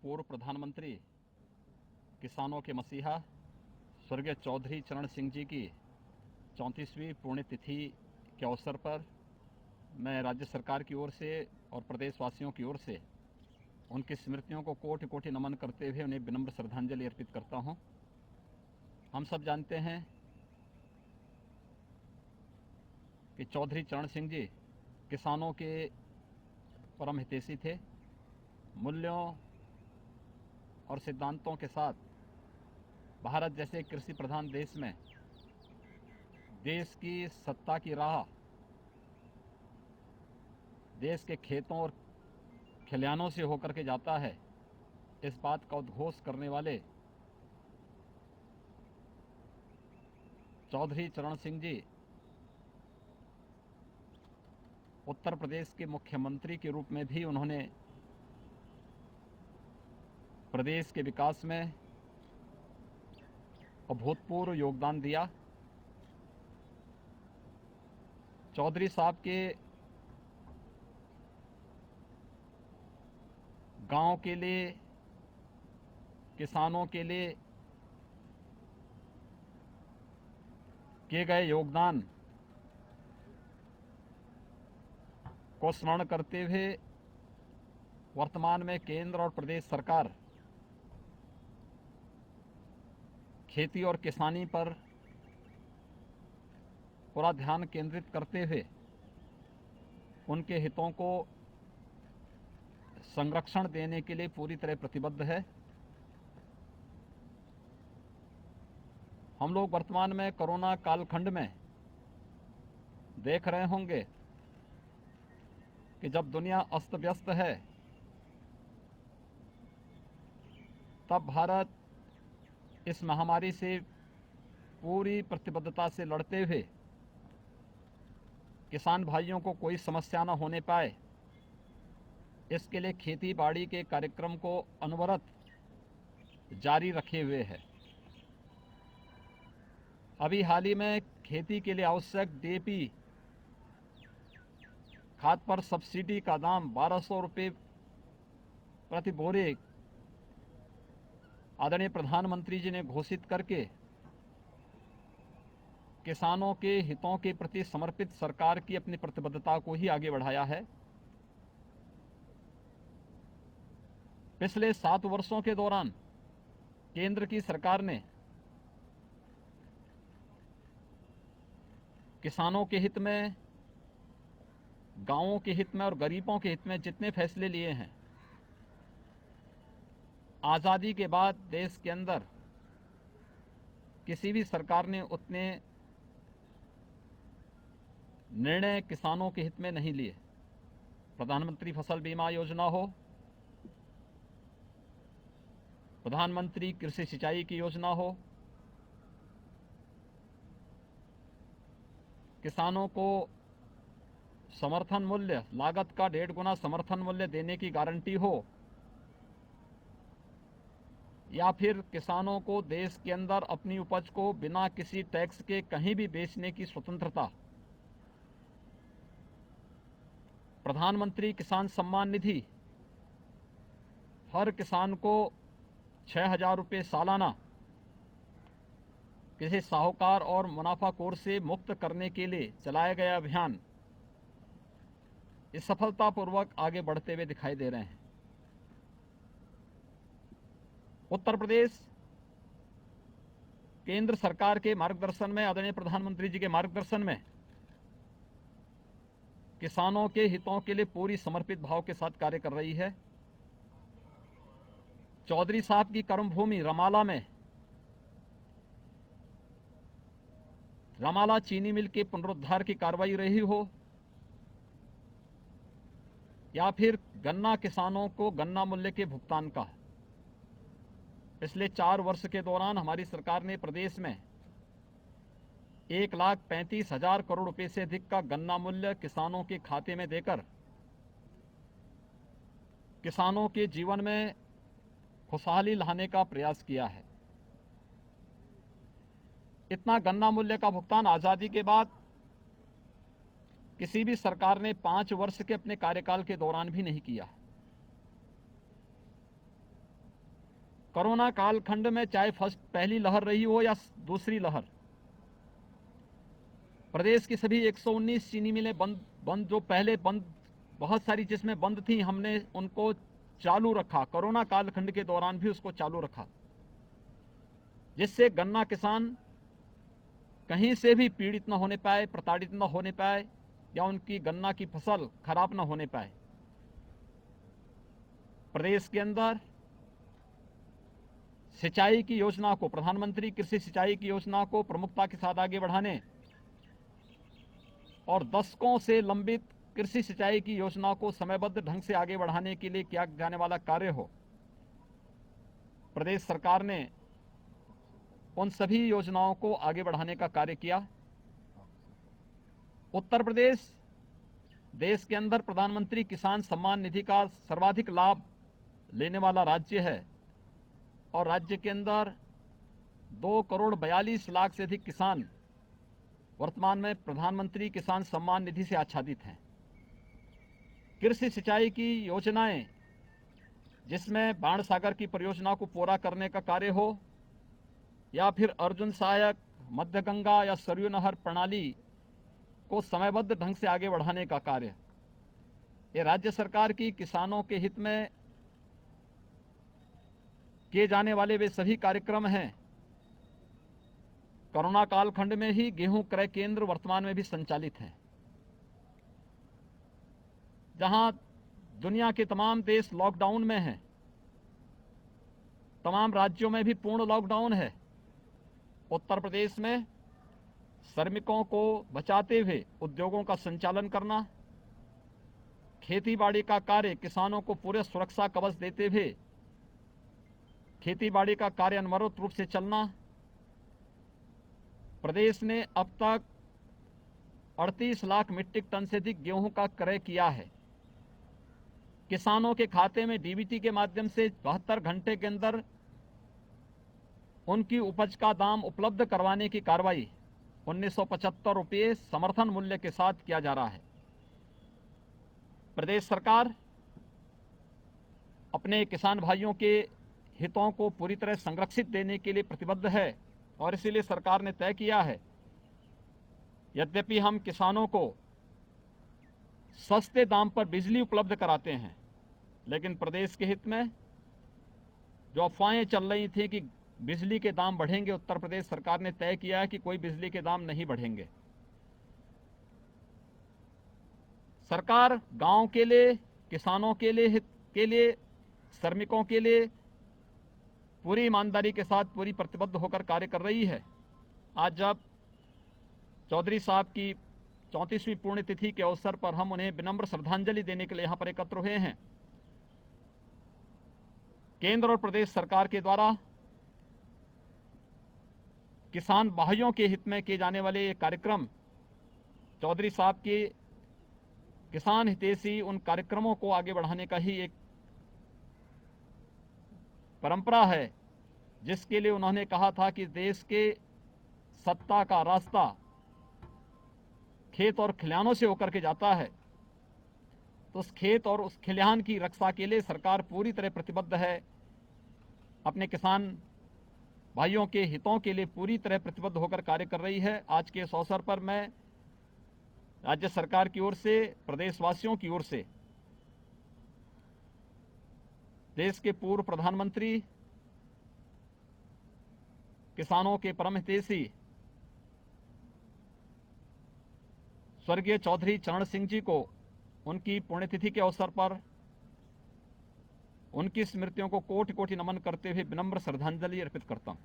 पूर्व प्रधानमंत्री, किसानों के मसीहा स्वर्गीय चौधरी चरण सिंह जी की 34वीं पुण्यतिथि के अवसर पर मैं राज्य सरकार की ओर से और प्रदेशवासियों की ओर से उनकी स्मृतियों को कोटि कोटि नमन करते हुए उन्हें विनम्र श्रद्धांजलि अर्पित करता हूं। हम सब जानते हैं कि चौधरी चरण सिंह जी किसानों के परम हितैषी थे। मूल्यों और सिद्धांतों के साथ भारत जैसे कृषि प्रधान देश में देश की सत्ता की राह देश के खेतों और खलिहानों से होकर के जाता है, इस बात का उद्घोष करने वाले चौधरी चरण सिंह जी उत्तर प्रदेश के मुख्यमंत्री के रूप में भी उन्होंने प्रदेश के विकास में अभूतपूर्व योगदान दिया। चौधरी साहब के गांव के लिए, किसानों के लिए किए गए योगदान को स्मरण करते हुए वर्तमान में केंद्र और प्रदेश सरकार खेती और किसानी पर पूरा ध्यान केंद्रित करते हुए उनके हितों को संरक्षण देने के लिए पूरी तरह प्रतिबद्ध है। हम लोग वर्तमान में कोरोना कालखंड में देख रहे होंगे कि जब दुनिया अस्त व्यस्त है तब भारत इस महामारी से पूरी प्रतिबद्धता से लड़ते हुए किसान भाइयों को कोई समस्या न होने पाए, इसके लिए खेती बाड़ी के कार्यक्रम को अनवरत जारी रखे हुए है। अभी हाल ही में खेती के लिए आवश्यक डीएपी खाद पर सब्सिडी का दाम 1200 रुपये प्रति बोरे आदरणीय प्रधानमंत्री जी ने घोषित करके किसानों के हितों के प्रति समर्पित सरकार की अपनी प्रतिबद्धता को ही आगे बढ़ाया है। पिछले 7 वर्षों के दौरान केंद्र की सरकार ने किसानों के हित में, गांवों के हित में और गरीबों के हित में जितने फैसले लिए हैं, आज़ादी के बाद देश के अंदर किसी भी सरकार ने उतने निर्णय किसानों के हित में नहीं लिए। प्रधानमंत्री फसल बीमा योजना हो, प्रधानमंत्री कृषि सिंचाई की योजना हो, किसानों को समर्थन मूल्य, लागत का 1.5 गुना समर्थन मूल्य देने की गारंटी हो, या फिर किसानों को देश के अंदर अपनी उपज को बिना किसी टैक्स के कहीं भी बेचने की स्वतंत्रता, प्रधानमंत्री किसान सम्मान निधि हर किसान को 6,000 रुपये सालाना किसी साहूकार और मुनाफाखोर से मुक्त करने के लिए चलाया गया अभियान इस सफलतापूर्वक आगे बढ़ते हुए दिखाई दे रहे हैं। उत्तर प्रदेश केंद्र सरकार के मार्गदर्शन में, आदरणीय प्रधानमंत्री जी के मार्गदर्शन में किसानों के हितों के लिए पूरी समर्पित भाव के साथ कार्य कर रही है। चौधरी साहब की कर्मभूमि रमाला में रमाला चीनी मिल के पुनरुद्धार की कार्रवाई रही हो, या फिर गन्ना किसानों को गन्ना मूल्य के भुगतान का, पिछले 4 वर्ष के दौरान हमारी सरकार ने प्रदेश में 1,35,000 करोड़ रुपए से अधिक का गन्ना मूल्य किसानों के खाते में देकर किसानों के जीवन में खुशहाली लाने का प्रयास किया है। इतना गन्ना मूल्य का भुगतान आजादी के बाद किसी भी सरकार ने 5 वर्ष के अपने कार्यकाल के दौरान भी नहीं किया। कोरोना कालखंड में चाहे पहली लहर रही हो या दूसरी लहर, प्रदेश की सभी 119 चीनी मिलें बंद जो पहले बंद, बहुत सारी जिसमें बंद थी, हमने उनको चालू रखा। कोरोना कालखंड के दौरान भी उसको चालू रखा, जिससे गन्ना किसान कहीं से भी पीड़ित न होने पाए, प्रताड़ित न होने पाए, या उनकी गन्ना की फसल खराब न होने पाए। प्रदेश के अंदर सिंचाई की योजना को, प्रधानमंत्री कृषि सिंचाई की योजना को प्रमुखता के साथ आगे बढ़ाने और दशकों से लंबित कृषि सिंचाई की योजना को समयबद्ध ढंग से आगे बढ़ाने के लिए किया जाने वाला कार्य हो, प्रदेश सरकार ने उन सभी योजनाओं को आगे बढ़ाने का कार्य किया। उत्तर प्रदेश देश के अंदर प्रधानमंत्री किसान सम्मान निधि का सर्वाधिक लाभ लेने वाला राज्य है और राज्य के अंदर 2,42,00,000 से अधिक किसान वर्तमान में प्रधानमंत्री किसान सम्मान निधि से आच्छादित हैं। कृषि सिंचाई की योजनाएं, जिसमें बाण सागर की परियोजना को पूरा करने का कार्य हो या फिर अर्जुन सहायक, मध्य गंगा या सरयू नहर प्रणाली को समयबद्ध ढंग से आगे बढ़ाने का कार्य, ये राज्य सरकार की किसानों के हित में किए जाने वाले वे सभी कार्यक्रम हैं। कोरोना कालखंड में ही गेहूं क्रय केंद्र वर्तमान में भी संचालित हैं, जहां दुनिया के तमाम देश लॉकडाउन में हैं, तमाम राज्यों में भी पूर्ण लॉकडाउन है। उत्तर प्रदेश में श्रमिकों को बचाते हुए उद्योगों का संचालन करना, खेतीबाड़ी का कार्य किसानों को पूरे सुरक्षा कवच देते हुए खेतीबाड़ी का कार्य अनवरत रूप से चलना। प्रदेश ने अब तक 38 लाख मीट्रिक टन से अधिक गेहूं का क्रय किया है। किसानों के खाते में डीबीटी के माध्यम से 72 घंटे के अंदर उनकी उपज का दाम उपलब्ध करवाने की कार्रवाई 1975 रुपये समर्थन मूल्य के साथ किया जा रहा है। प्रदेश सरकार अपने किसान भाइयों के हितों को पूरी तरह संरक्षित देने के लिए प्रतिबद्ध है और इसीलिए सरकार ने तय किया है, यद्यपि हम किसानों को सस्ते दाम पर बिजली उपलब्ध कराते हैं, लेकिन प्रदेश के हित में जो अफवाहें चल रही थी कि बिजली के दाम बढ़ेंगे, उत्तर प्रदेश सरकार ने तय किया है कि कोई बिजली के दाम नहीं बढ़ेंगे। सरकार गांव के लिए, किसानों के लिए, हित के लिए, श्रमिकों के लिए पूरी ईमानदारी के साथ पूरी प्रतिबद्ध होकर कार्य कर रही है। आज जब चौधरी साहब की 34वीं पुण्यतिथि के अवसर पर हम उन्हें विनम्र श्रद्धांजलि देने के लिए यहाँ पर एकत्र हुए हैं, केंद्र और प्रदेश सरकार के द्वारा किसान भाइयों के हित में किए जाने वाले ये कार्यक्रम, चौधरी साहब के किसान हितैषी उन कार्यक्रमों को आगे बढ़ाने का ही एक परंपरा है, जिसके लिए उन्होंने कहा था कि देश के सत्ता का रास्ता खेत और खलिहानों से होकर के जाता है, तो उस खेत और उस खलिहान की रक्षा के लिए सरकार पूरी तरह प्रतिबद्ध है, अपने किसान भाइयों के हितों के लिए पूरी तरह प्रतिबद्ध होकर कार्य कर रही है। आज के इस अवसर पर मैं राज्य सरकार की ओर से, प्रदेशवासियों की ओर से, देश के पूर्व प्रधानमंत्री, किसानों के परम हितैषी स्वर्गीय चौधरी चरण सिंह जी को उनकी पुण्यतिथि के अवसर पर उनकी स्मृतियों को कोटि कोटि नमन करते हुए विनम्र श्रद्धांजलि अर्पित करता हूं।